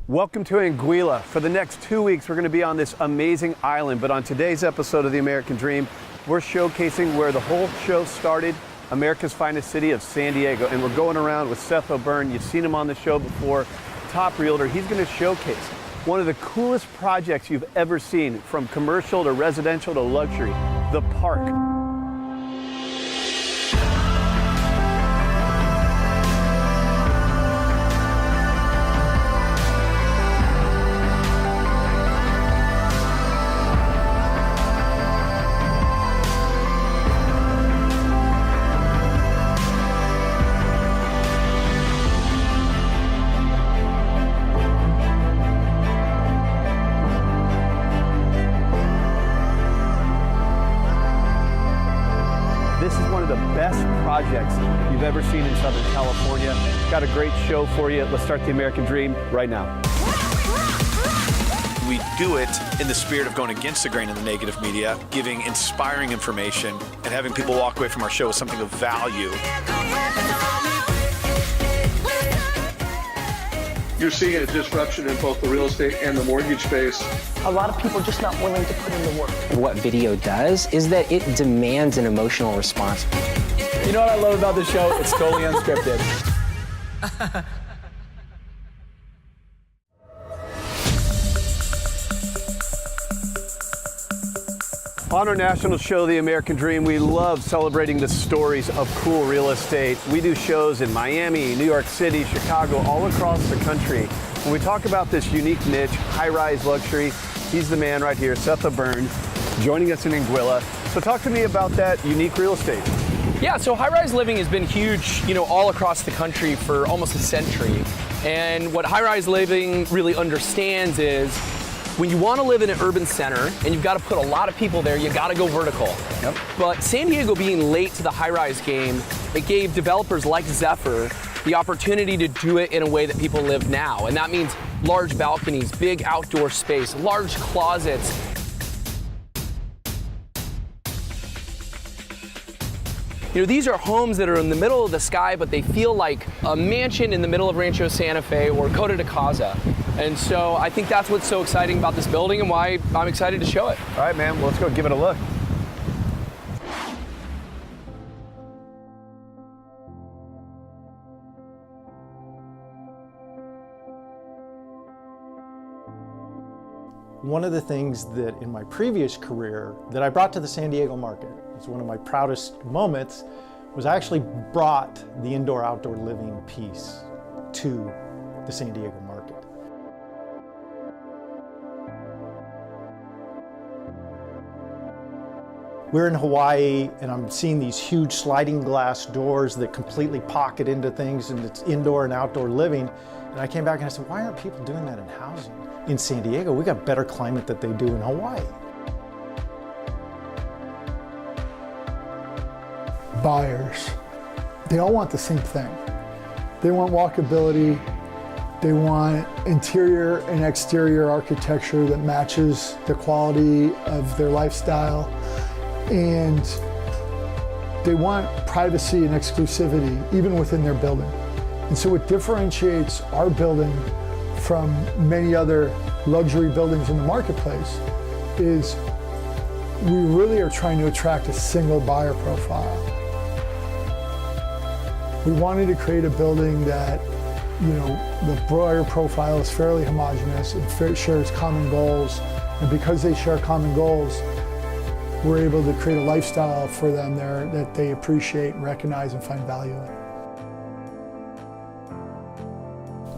Welcome to Anguilla. For the next 2 weeks, we're going to be on this amazing island. But on today's episode of The American Dream, we're showcasing where the whole show started, America's finest city of San Diego. And we're going around with Seth Burke. You've seen him on the show before, top realtor. He's going to showcase one of the coolest projects you've ever seen, from commercial to residential to luxury, the park. Projects you've ever seen in Southern California. Got a great show for you. Let's start the American Dream right now. We do it in the spirit of going against the grain of the negative media, giving inspiring information, and having people walk away from our show with something of value. You're seeing a disruption in both the real estate and the mortgage space. A lot of people are just not willing to put in the work. What video does is that it demands an emotional response. You know what I love about this show? It's totally unscripted. On our national show, The American Dream, we love celebrating the stories of cool real estate. We do shows in Miami, New York City, Chicago, all across the country. When we talk about this unique niche, high-rise luxury, he's the man right here, Seth Burke, joining us in Anguilla. So talk to me about that unique real estate. Yeah, so high-rise living has been huge, all across the country for almost a century. And what high-rise living really understands is when you want to live in an urban center and you've got to put a lot of people there, you got to go vertical. Yep. But San Diego being late to the high-rise game, it gave developers like Zephyr the opportunity to do it in a way that people live now. And that means large balconies, big outdoor space, large closets. These are homes that are in the middle of the sky, but they feel like a mansion in the middle of Rancho Santa Fe or Costa de Casa. And so I think that's what's so exciting about this building and why I'm excited to show it. All right, man, well, let's go give it a look. One of the things that in my previous career that I brought to the San Diego market, it's one of my proudest moments, was I actually brought the indoor-outdoor living piece to the San Diego market. We're in Hawaii and I'm seeing these huge sliding glass doors that completely pocket into things, and it's indoor and outdoor living. And I came back and I said, why aren't people doing that in housing? In San Diego, we got better climate that they do in Hawaii. Buyers, they all want the same thing. They want walkability, they want interior and exterior architecture that matches the quality of their lifestyle, and they want privacy and exclusivity even within their building. And so what differentiates our building from many other luxury buildings in the marketplace is we really are trying to attract a single buyer profile. We wanted to create a building that, the buyer profile is fairly homogeneous and shares common goals. And because they share common goals, we're able to create a lifestyle for them there that they appreciate and recognize and find value in.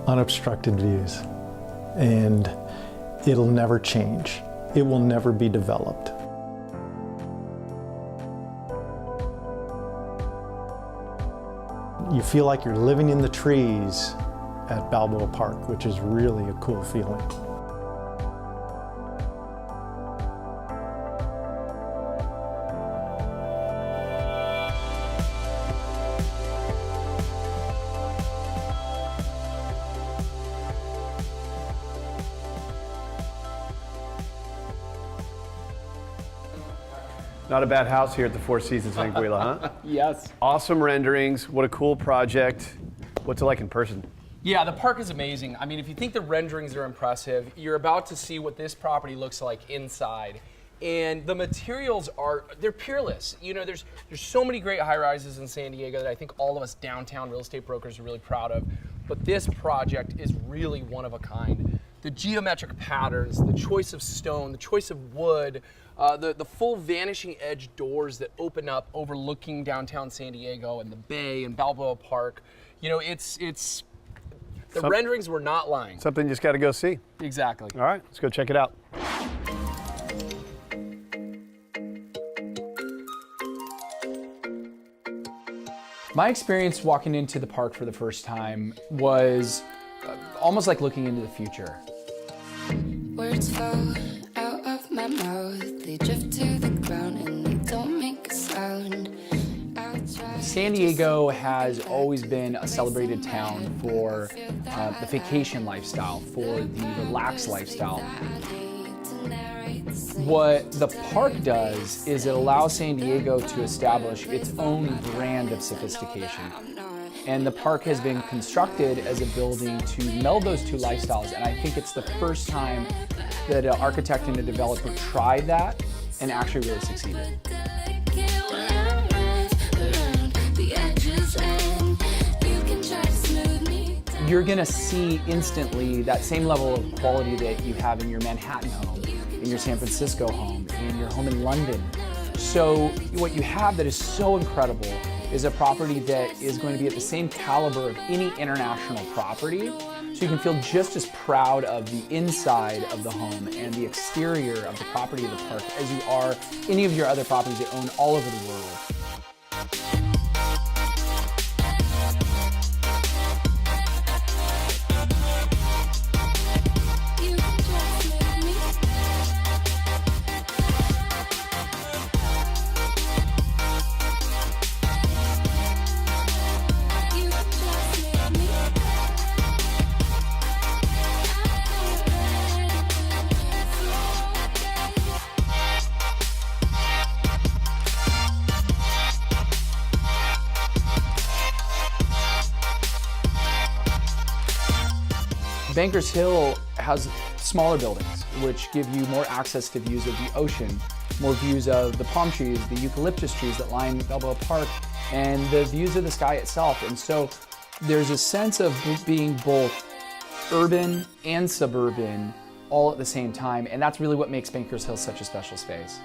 Unobstructed views, and it'll never change. It will never be developed. You feel like you're living in the trees at Balboa Park, which is really a cool feeling. Not a bad house here at the Four Seasons in Anguilla, huh? Yes. Awesome renderings. What a cool project. What's it like in person? Yeah, the park is amazing. I mean, if you think the renderings are impressive, you're about to see what this property looks like inside. And the materials they're peerless. You know, there's so many great high-rises in San Diego that I think all of us downtown real estate brokers are really proud of. But this project is really one of a kind. The geometric patterns, the choice of stone, the choice of wood, the full vanishing edge doors that open up overlooking downtown San Diego and the bay and Balboa Park. You know, the renderings were not lying. Something you just got to go see. Exactly. All right, let's go check it out. My experience walking into the park for the first time was almost like looking into the future. Words fall out of my mouth, they drift to the ground and they don't make a sound. San Diego has always been a celebrated town for the vacation lifestyle, for the relaxed lifestyle. What the park does is it allows San Diego to establish its own brand of sophistication. And the park has been constructed as a building to meld those two lifestyles. And I think it's the first time that an architect and a developer tried that and actually really succeeded. You're gonna see instantly that same level of quality that you have in your Manhattan home, in your San Francisco home, in your home in London. So what you have that is so incredible is a property that is going to be at the same caliber of any international property. So you can feel just as proud of the inside of the home and the exterior of the property of the park as you are any of your other properties that own all over the world. Bankers Hill has smaller buildings, which give you more access to views of the ocean, more views of the palm trees, the eucalyptus trees that line Balboa Park, and the views of the sky itself. And so there's a sense of being both urban and suburban all at the same time, and that's really what makes Bankers Hill such a special space.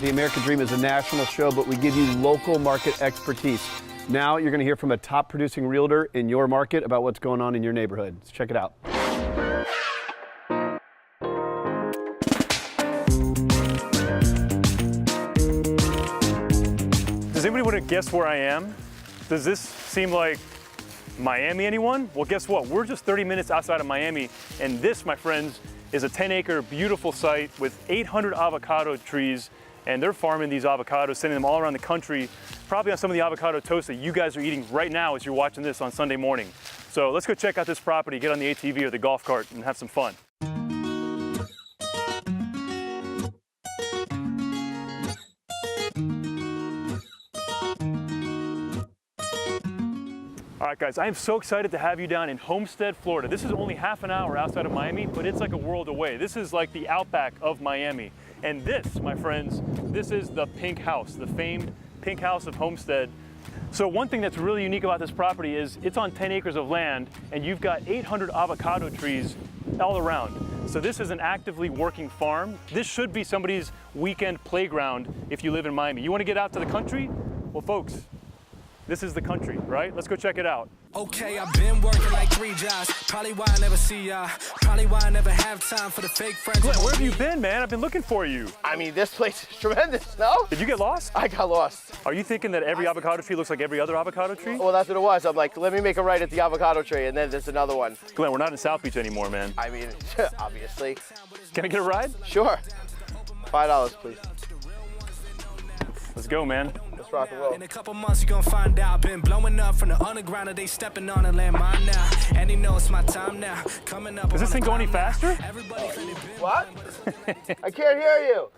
The American Dream is a national show, but we give you local market expertise. Now you're going to hear from a top producing realtor in your market about what's going on in your neighborhood. Let's check it out. Does anybody want to guess where I am? Does this seem like Miami, anyone? Well, guess what? We're just 30 minutes outside of Miami, and this, my friends, is a 10-acre beautiful site with 800 avocado trees, and they're farming these avocados, sending them all around the country, probably on some of the avocado toast that you guys are eating right now as you're watching this on Sunday morning. So let's go check out this property, get on the ATV or the golf cart, and have some fun. All right, guys, I am so excited to have you down in Homestead, Florida. This is only half an hour outside of Miami, but it's like a world away. This is like the outback of Miami. And this, my friends, this is the Pink House, the famed Pink House of Homestead. So one thing that's really unique about this property is it's on 10 acres of land, and you've got 800 avocado trees all around. So this is an actively working farm. This should be somebody's weekend playground if you live in Miami. You want to get out to the country? Well, folks, this is the country, right? Let's go check it out. Okay, I've been working like 3 jobs. Probably why I never see ya. Probably why I never have time for the fake friends. Glenn, where have you been, man? I've been looking for you. I mean, this place is tremendous, no? Did you get lost? I got lost. Are you thinking that every avocado tree looks like every other avocado tree? Well, that's what it was. I'm like, let me make a right at the avocado tree, and then there's another one. Glenn, we're not in South Beach anymore, man. I mean, obviously. Can I get a ride? Sure. $5, please. Let's go, man. Let's rock and roll. In a couple months, you're gonna find out. Been blowing up from the underground, and they stepping on a landmine now. And he knows it's my time now. Coming up. Does this thing go any faster? What? I can't hear you.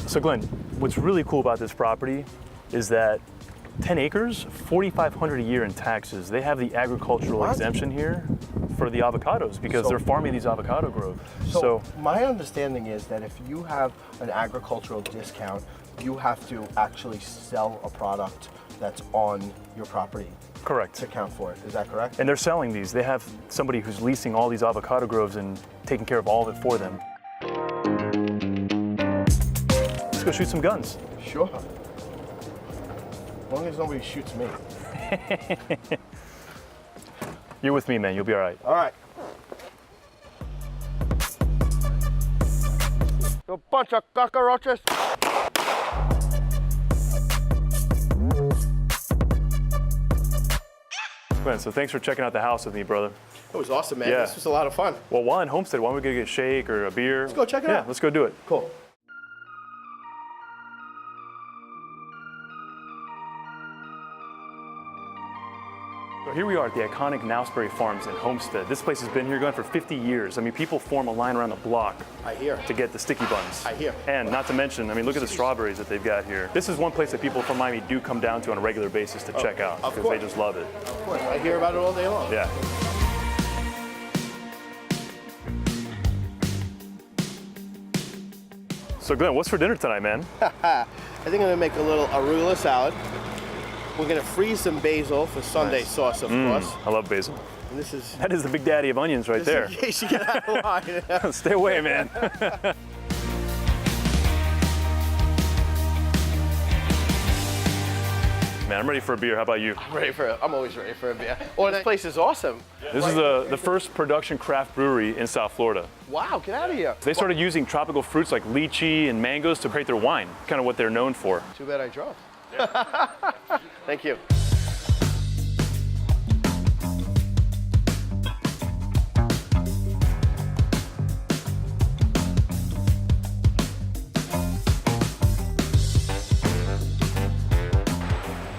So Glenn, what's really cool about this property is that 10 acres, $4,500 a year in taxes. They have the agricultural exemption here for the avocados because they're farming these avocado groves. So my understanding is that if you have an agricultural discount, you have to actually sell a product that's on your property. Correct. To account for it. Is that correct? And they're selling these. They have somebody who's leasing all these avocado groves and taking care of all of it for them. Let's go shoot some guns. Sure. As long as nobody shoots me. You're with me, man. You'll be all right. All right. You bunch of cockroaches. Glenn, so thanks for checking out the house with me, brother. It was awesome, man. Yeah. This was a lot of fun. Well, while in Homestead, why don't we go get a shake or a beer? Let's go check it out. Yeah, let's go do it. Cool. So here we are at the iconic Nowsbury Farms in Homestead. This place has been here going for 50 years. I mean, people form a line around the block to get the sticky buns. I hear. And not to mention, I mean, look at the strawberries that they've got here. This is one place that people from Miami do come down to on a regular basis to check out because they just love it. Of course. I hear about it all day long. Yeah. So Glenn, what's for dinner tonight, man? I think I'm gonna make a little arugula salad. We're gonna freeze some basil for Sunday sauce, of course. I love basil. And this is That is the big daddy of onions right there. in case you get out of line. Stay away, man. Man, I'm ready for a beer. How about you? I'm always ready for a beer. Oh, this place is awesome. This is the first production craft brewery in South Florida. Wow, get out of here. They started using tropical fruits like lychee and mangoes to create their wine, kind of what they're known for. Too bad I drove. Thank you.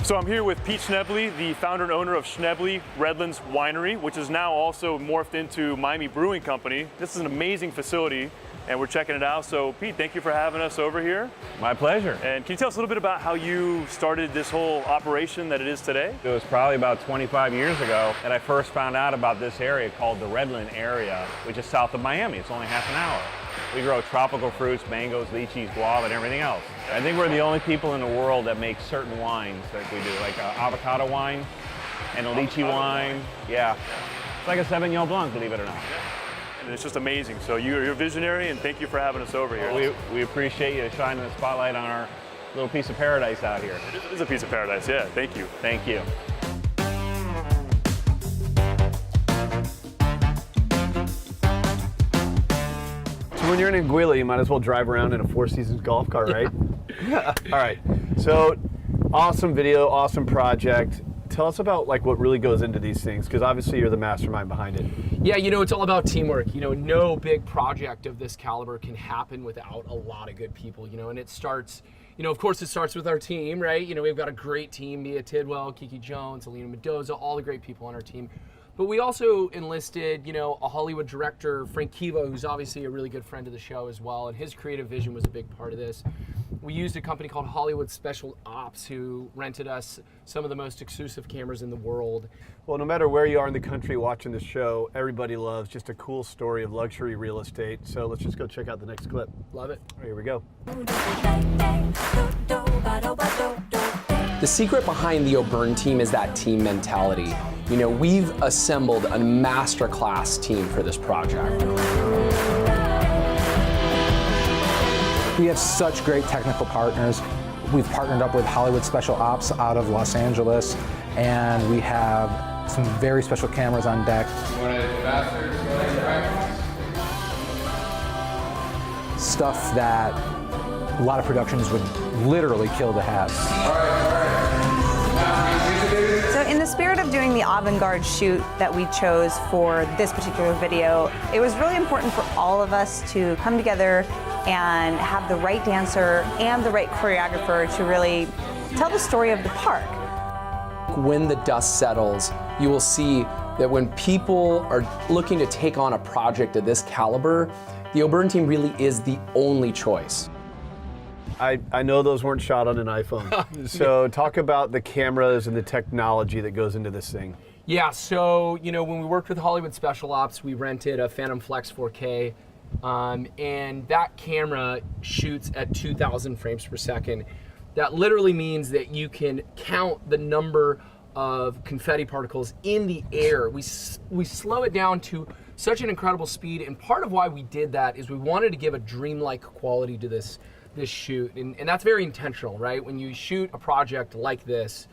So I'm here with Pete Schnebley, the founder and owner of Schnebley Redlands Winery, which is now also morphed into Miami Brewing Company. This is an amazing facility, and we're checking it out. So Pete, thank you for having us over here. My pleasure. And can you tell us a little bit about how you started this whole operation that it is today? It was probably about 25 years ago that I first found out about this area called the Redland area, which is south of Miami. It's only half an hour. We grow tropical fruits, mangoes, lychees, guava, and everything else. I think we're the only people in the world that make certain wines that we do, like an avocado wine and a lychee wine. Yeah, it's like a Sauvignon Blanc, believe it or not. And it's just amazing. So you're a visionary, and thank you for having us over here. We appreciate you shining the spotlight on our little piece of paradise out here. It is a piece of paradise, yeah. Thank you. Thank you. When you're in Anguilla, you might as well drive around in a Four Seasons golf cart, right? Yeah. All right. So, awesome video, awesome project. Tell us about what really goes into these things, because obviously you're the mastermind behind it. Yeah, it's all about teamwork. No big project of this caliber can happen without a lot of good people. And it starts. Of course, it starts with our team, right? We've got a great team: Mia Tidwell, Kiki Jones, Alina Mendoza, all the great people on our team. But we also enlisted, a Hollywood director, Frank Kiva, who's obviously a really good friend of the show as well, and his creative vision was a big part of this. We used a company called Hollywood Special Ops, who rented us some of the most exclusive cameras in the world. Well, no matter where you are in the country watching the show, everybody loves just a cool story of luxury real estate. So let's just go check out the next clip. Love it. Here we go. The secret behind the O'Byrne team is that team mentality. We've assembled a masterclass team for this project. We have such great technical partners. We've partnered up with Hollywood Special Ops out of Los Angeles, and we have some very special cameras on deck. Stuff that a lot of productions would literally kill to have. So in the spirit of doing the avant-garde shoot that we chose for this particular video, it was really important for all of us to come together and have the right dancer and the right choreographer to really tell the story of the park. When the dust settles, you will see that when people are looking to take on a project of this caliber, the O'Byrne team really is the only choice. I know those weren't shot on an iPhone. So talk about the cameras and the technology that goes into this thing. Yeah, so, you know, when we worked with Hollywood Special Ops, we rented a Phantom Flex 4K, and that camera shoots at 2,000 frames per second. That literally means that you can count the number of confetti particles in the air. We slow it down to such an incredible speed, and part of why we did that is we wanted to give a dreamlike quality to this shoot, and that's very intentional, right? When you shoot a project like this,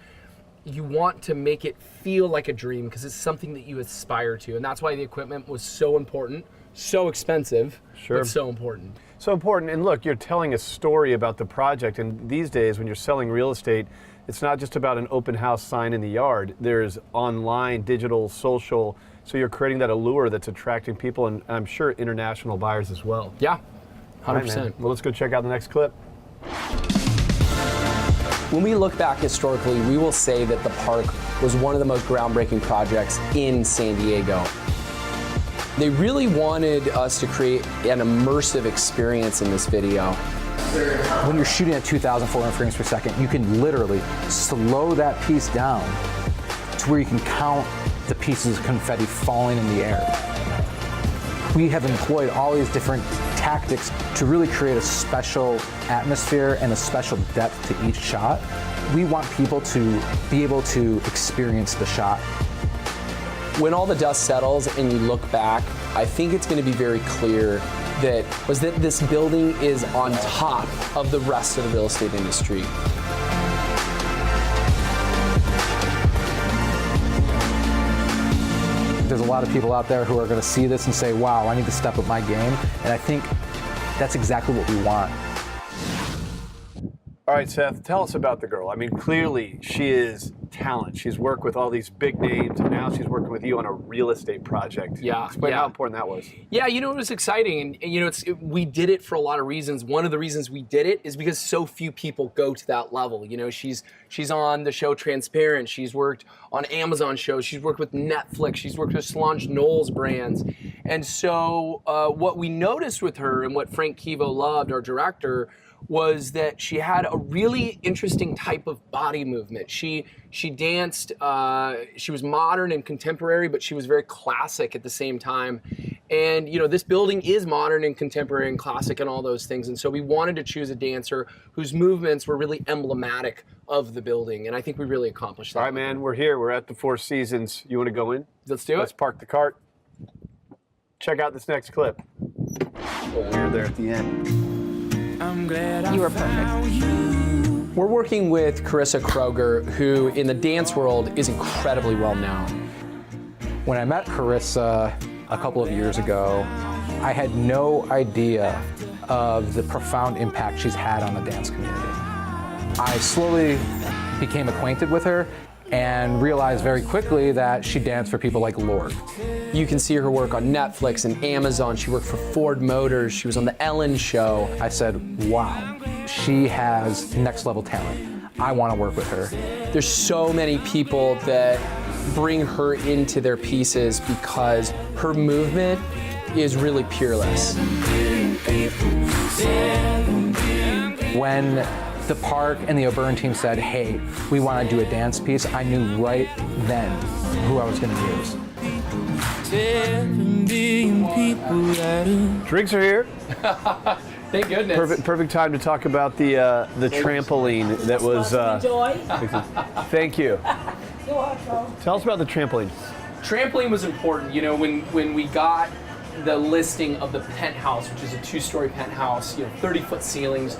you want to make it feel like a dream because it's something that you aspire to, and that's why the equipment was so important, so expensive, but so important. So important, and look, you're telling a story about the project, and these days when you're selling real estate, it's not just about an open house sign in the yard. There's online, digital, social, so you're creating that allure that's attracting people, and I'm sure international buyers as well. Yeah. 100%. Right, well, let's go check out the next clip. When we look back historically, we will say that the park was one of the most groundbreaking projects in San Diego. They really wanted us to create an immersive experience in this video. When you're shooting at 2,400 frames per second, you can literally slow that piece down to where you can count the pieces of confetti falling in the air. We have employed all these different tactics to really create a special atmosphere and a special depth to each shot. We want people to be able to experience the shot. When all the dust settles and you look back, I think it's going to be very clear that this building is on top of the rest of the real estate industry. There's a lot of people out there who are going to see this and say, wow, I need to step up my game. And I think that's exactly what we want. All right, Seth, tell us about the girl. I mean, clearly she is talent. She's worked with all these big names, and now she's working with you on a real estate project. Yeah. Explain how important that was. Yeah, you know, it was exciting. And you know, we did it for a lot of reasons. One of the reasons we did it is because so few people go to that level. You know, she's on the show Transparent. She's worked on Amazon shows. She's worked with Netflix. She's worked with Solange Knowles brands. And so what we noticed with her and what Frank Kivo loved, our director, was that she had a really interesting type of body movement. She danced, she was modern and contemporary, but she was very classic at the same time. And you know, this building is modern and contemporary and classic and all those things. And so we wanted to choose a dancer whose movements were really emblematic of the building. And I think we really accomplished that. All right, man, we're here. We're at the Four Seasons. You want to go in? Let's do it. Let's park the cart. Check out this next clip. Oh, we're there at the end. I'm glad You were perfect. We're working with Carissa Kroger, who in the dance world is incredibly well known. When I met Carissa a couple of years ago, I had no idea of the profound impact she's had on the dance community. I slowly became acquainted with her and realized very quickly that she danced for people like Lorde. You can see her work on Netflix and Amazon. She worked for Ford Motors. She was on The Ellen Show. I said, wow, she has next level talent. I want to work with her. There's so many people that bring her into their pieces because her movement is really peerless. When the park and the O'Byrne team said, hey, we want to do a dance piece, I knew right then who I was going to use. Drinks are here. Thank goodness. Perfect time to talk about the trampoline that was. Thank you. Tell us about the trampoline. Trampoline was important. You know, when we got the listing of the Penthouse, which is a 2-story penthouse, 30-foot ceilings.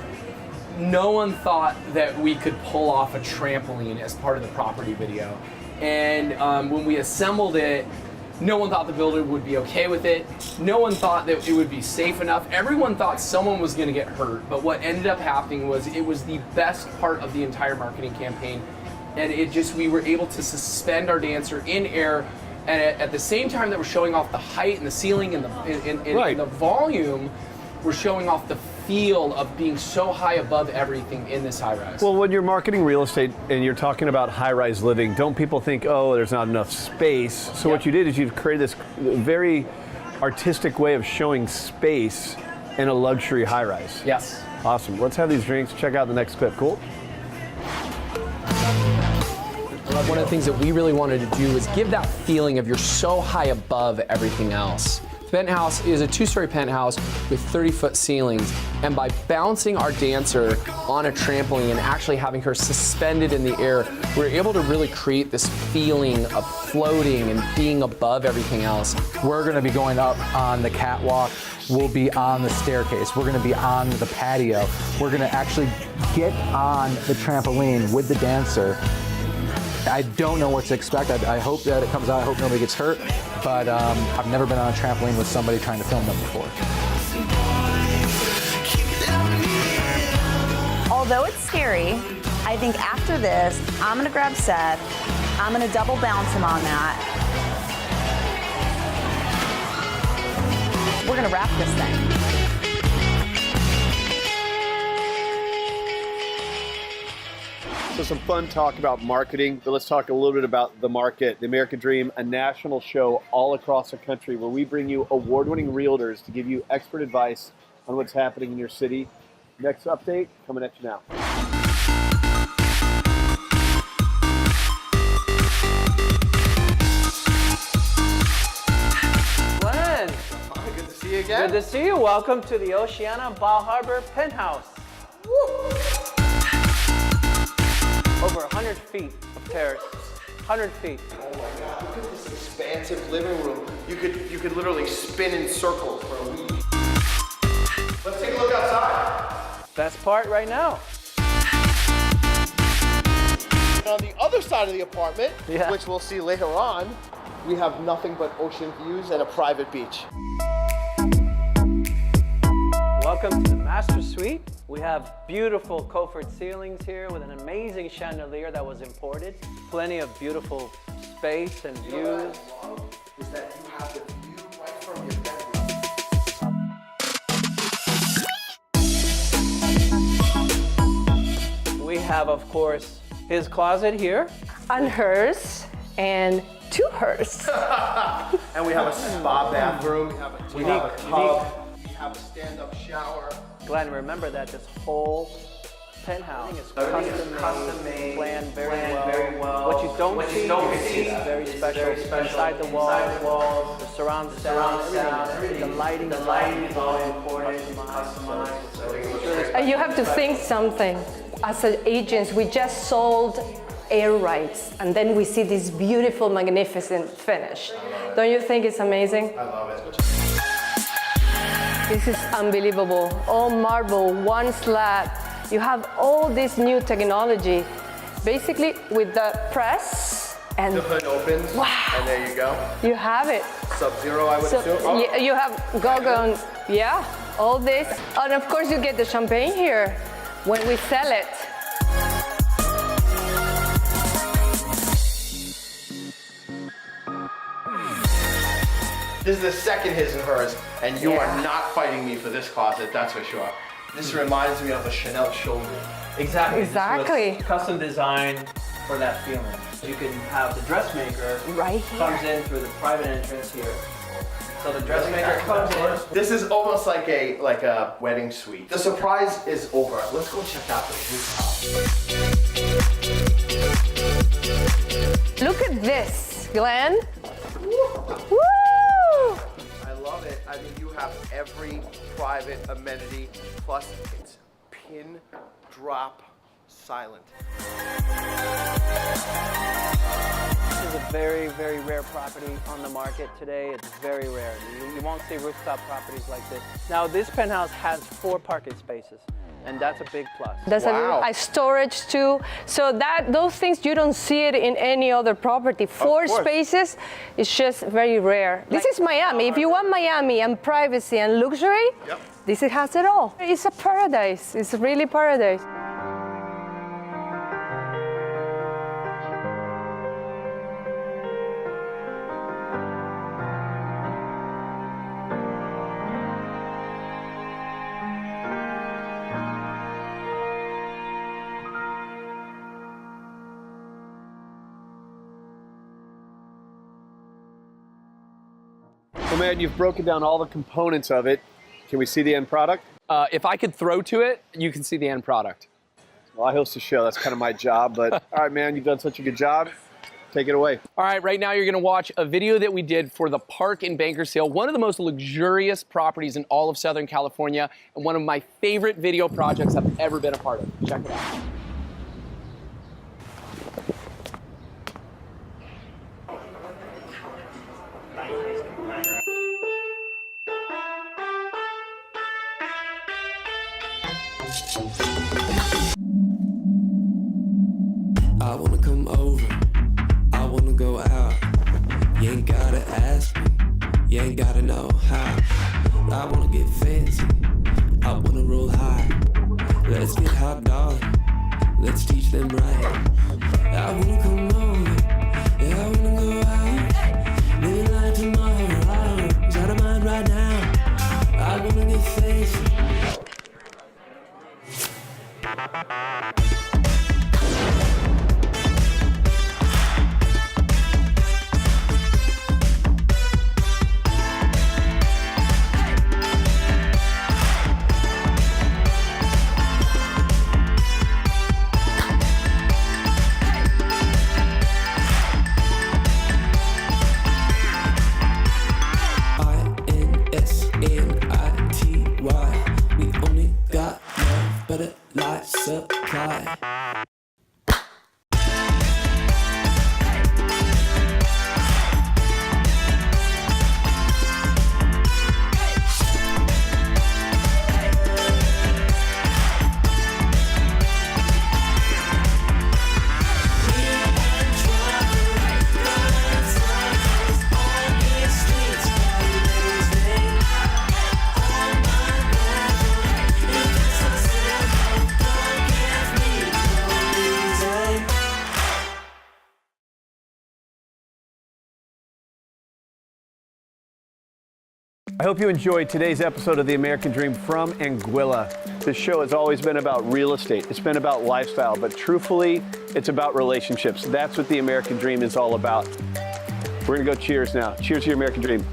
No one thought that we could pull off a trampoline as part of the property video. And when we assembled it, no one thought the builder would be okay with it. No one thought that it would be safe enough. Everyone thought someone was going to get hurt. But what ended up happening was it was the best part of the entire marketing campaign. And we were able to suspend our dancer in air. And at the same time that we're showing off the height and the ceiling and the volume, we're showing off the feel of being so high above everything in this high-rise. Well, when you're marketing real estate and you're talking about high-rise living, don't people think, oh, there's not enough space? So what you did is you've created this very artistic way of showing space in a luxury high-rise. Yes. Awesome. Let's have these drinks. Check out the next clip. Cool? One of the things that we really wanted to do was give that feeling of you're so high above everything else. The Penthouse is a 2-story penthouse with 30-foot ceilings, and by bouncing our dancer on a trampoline and actually having her suspended in the air, we're able to really create this feeling of floating and being above everything else. We're going to be going up on the catwalk. We'll be on the staircase. We're going to be on the patio. We're going to actually get on the trampoline with the dancer. I don't know what to expect. I hope that it comes out. I hope nobody gets hurt. But I've never been on a trampoline with somebody trying to film them before. Although it's scary, I think after this, I'm gonna grab Seth. I'm gonna double bounce him on that. We're gonna wrap this thing. So some fun talk about marketing, but let's talk a little bit about the market. The American Dream, a national show all across the country where we bring you award-winning realtors to give you expert advice on what's happening in your city. Next update coming at you now. Glenn. Good to see you again. Good to see you. Welcome to the Oceana Harbour Penthouse. Woo. Over 100 feet of terrace. 100 feet. Oh my God! Look at this expansive living room. You could literally spin in circles for a week. Let's take a look outside. Best part right now. And on the other side of the apartment, which we'll see later on, we have nothing but ocean views and a private beach. Welcome to the master suite. We have beautiful coffered ceilings here with an amazing chandelier that was imported. Plenty of beautiful space and views. What I love is that you have the view right from your bedroom. We have, of course, his closet here. And hers. And two hers. And we have a spa bathroom. We have a tub. We have a stand-up shower. Glenn, remember that this whole penthouse is custom made, planned very well. What you don't see is very special. Inside the walls, the surround sound, everything. The lighting is all important, customized. You have to think something. As an agents, we just sold air rights, and then we see this beautiful, magnificent finish. Don't you think it's amazing? I love it. This is unbelievable. All marble, one slab. You have all this new technology, basically with the press and the hood opens. Wow. And there you go. You have it. Sub-zero, I would assume. Oh. Yeah, you have Gogon, yeah, all this. And of course you get the champagne here when we sell it. This is the second his and hers, and you are not fighting me for this closet, that's for sure. This reminds me of a Chanel shoulder. Exactly. Exactly. This was custom designed for that feeling. You can have the dressmaker right here. Comes in through the private entrance here. So the dressmaker comes in. This is almost like a wedding suite. The surprise is over. Let's go check out the rooftop. Look at this, Glenn. Woo! I love it. I mean, you have every private amenity, plus it's pin drop silent. This is a very, very rare property on the market today. It's very rare. You won't see rooftop properties like this. Now, this penthouse has 4 parking spaces, and that's a big plus. There's a storage too. So those things, you don't see it in any other property. 4 spaces is just very rare. This is Miami. If you want Miami and privacy and luxury, this has it all. It's a paradise. It's really paradise. Well, man, you've broken down all the components of it. Can we see the end product? If I could throw to it, you can see the end product. Well, I host a show. That's kind of my job. But all right, man, you've done such a good job. Take it away. All right, right now you're going to watch a video that we did for the Park in Bakersfield, one of the most luxurious properties in all of Southern California, and one of my favorite video projects I've ever been a part of. Check it out. I wanna come over, I wanna go out. You ain't gotta ask me, you ain't gotta know how. I wanna get fancy, I wanna roll high. Let's get hot, darling, let's teach them right. I wanna come over, yeah, I wanna go out. Living like tomorrow, it's out of mind right now. I wanna get fancy. Supply. I hope you enjoyed today's episode of The American Dream from Anguilla. This show has always been about real estate. It's been about lifestyle, but truthfully, it's about relationships. That's what The American Dream is all about. We're gonna go cheers now. Cheers to your American Dream.